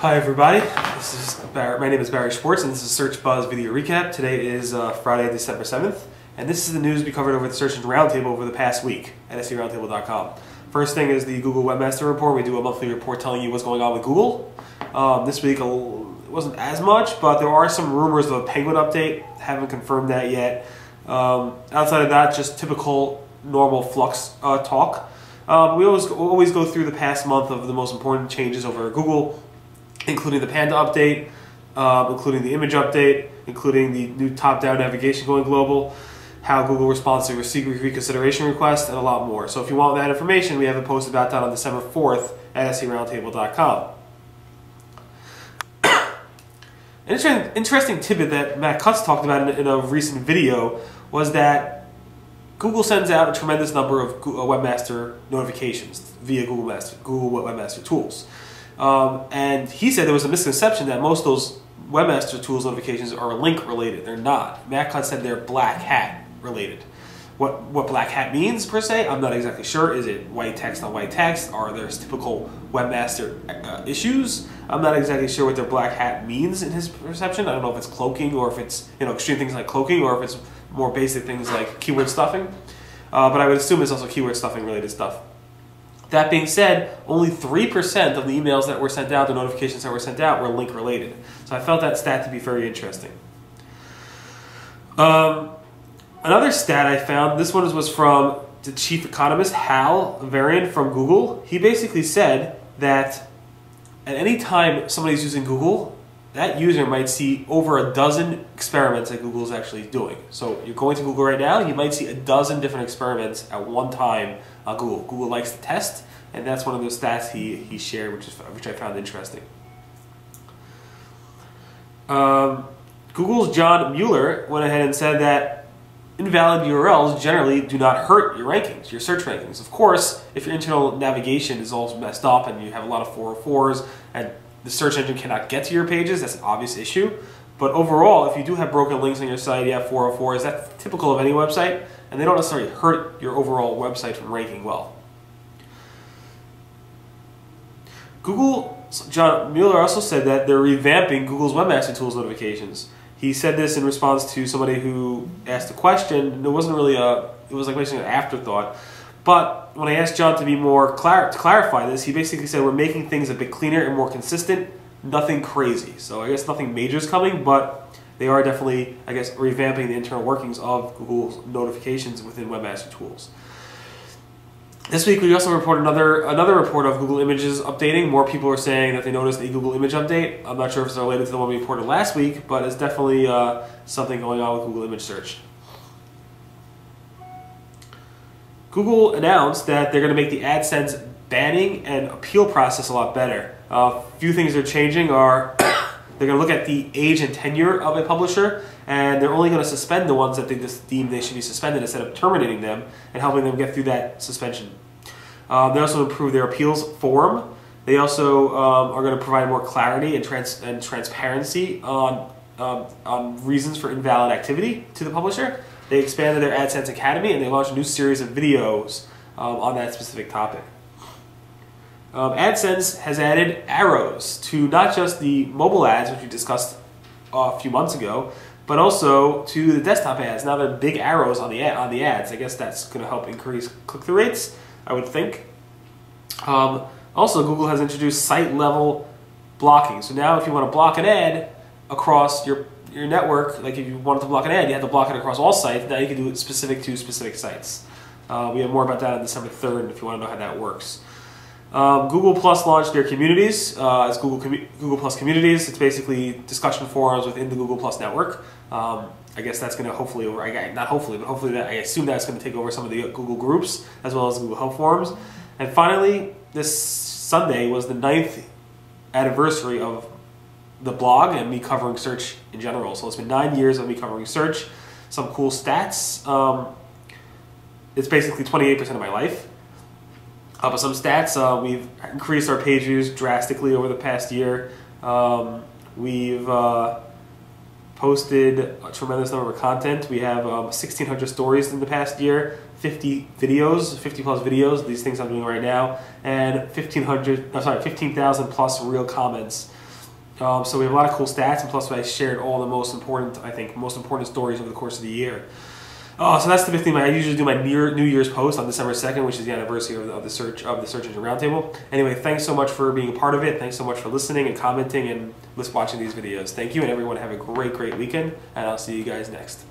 Hi everybody, my name is Barry Schwartz and this is Search Buzz Video Recap. Today is Friday, December 7th, and this is the news we covered over the Search Engine Roundtable over the past week at seroundtable.com. First thing is the Google Webmaster Report. We do a monthly report telling you what's going on with Google. This week it wasn't as much, but there are some rumors of a Penguin update. Haven't confirmed that yet. Outside of that, just typical normal Flux talk. We always go through the past month of the most important changes over at Google, including the Panda update, including the image update, including the new top-down navigation going global, how Google responds to receipt reconsideration requests, and a lot more. So if you want that information, we have a post about that on December 4th at seroundtable.com. An interesting tidbit that Matt Cutts talked about in a recent video was that Google sends out a tremendous number of Webmaster notifications via Google Webmaster tools. And he said there was a misconception that most of those Webmaster tools notifications are link related. They're not. Matt Cutts said they're black hat related. What black hat means per se, I'm not exactly sure. Is it white text on white text? Are there typical Webmaster issues? I'm not exactly sure what their black hat means in his perception. I don't know if it's cloaking or if it's extreme things like cloaking or if it's more basic things like keyword stuffing. But I would assume it's also keyword stuffing related stuff. That being said, only 3% of the emails that were sent out, the notifications that were sent out, were link related. So I felt that stat to be very interesting. Another stat I found, this one was from the chief economist, Hal Varian from Google. He basically said that at any time somebody's using Google, that user might see over a dozen experiments that Google is actually doing. So you're going to Google right now, you might see a dozen different experiments at one time on Google. Google likes to test, and that's one of those stats he shared, which I found interesting. Google's John Mueller went ahead and said that invalid URLs generally do not hurt your rankings, your search rankings. Of course, if your internal navigation is all messed up and you have a lot of 404s and the search engine cannot get to your pages, that's an obvious issue. But overall, if you do have broken links on your site, you have 404s, that's typical of any website, and they don't necessarily hurt your overall website from ranking well. John Mueller also said that they're revamping Google's Webmaster Tools notifications. He said this in response to somebody who asked a question, and it wasn't really it was like basically an afterthought. But when I asked John to be more to clarify this, he basically said we're making things a bit cleaner and more consistent, nothing crazy. So I guess nothing major is coming, but they are definitely, I guess, revamping the internal workings of Google's notifications within Webmaster Tools. This week we also reported another report of Google Images updating. More people are saying that they noticed a Google Image update. I'm not sure if it's related to the one we reported last week, but it's definitely something going on with Google Image Search. Google announced that they're going to make the AdSense banning and appeal process a lot better. A few things they're changing are they're going to look at the age and tenure of a publisher, and they're only going to suspend the ones that they just deem they should be suspended instead of terminating them and helping them get through that suspension. They also improved their appeals forum. They also are going to provide more clarity and transparency on reasons for invalid activity to the publisher. They expanded their AdSense Academy and they launched a new series of videos on that specific topic. AdSense has added arrows to not just the mobile ads, which we discussed a few months ago, but also to the desktop ads. Now they're big arrows on the ads. I guess that's going to help increase click-through rates, I would think. Also, Google has introduced site-level blocking. So now if you want to block an ad across your network, like if you wanted to block an ad, you have to block it across all sites. Now you can do it specific to specific sites. We have more about that on December 3rd if you want to know how that works. Google Plus launched their communities. It's Google Plus Communities. It's basically discussion forums within the Google Plus network. I guess that's going to hopefully, hopefully I assume that's going to take over some of the Google groups as well as Google Help forums. And finally, this Sunday was the 9th anniversary of the blog and me covering search in general. So it's been 9 years of me covering search. Some cool stats. It's basically 28% of my life. But some stats, we've increased our page views drastically over the past year. We've posted a tremendous number of content. We have 1,600 stories in the past year, 50 videos, 50 plus videos, these things I'm doing right now, and 15,000 plus real comments. So we have a lot of cool stats, and plus I shared all the most important stories over the course of the year. So that's the big thing. I usually do my New Year's post on December 2nd, which is the anniversary of the Search Engine Roundtable. Anyway, thanks so much for being a part of it. Thanks so much for listening and commenting and watching these videos. Thank you, and everyone have a great weekend, and I'll see you guys next.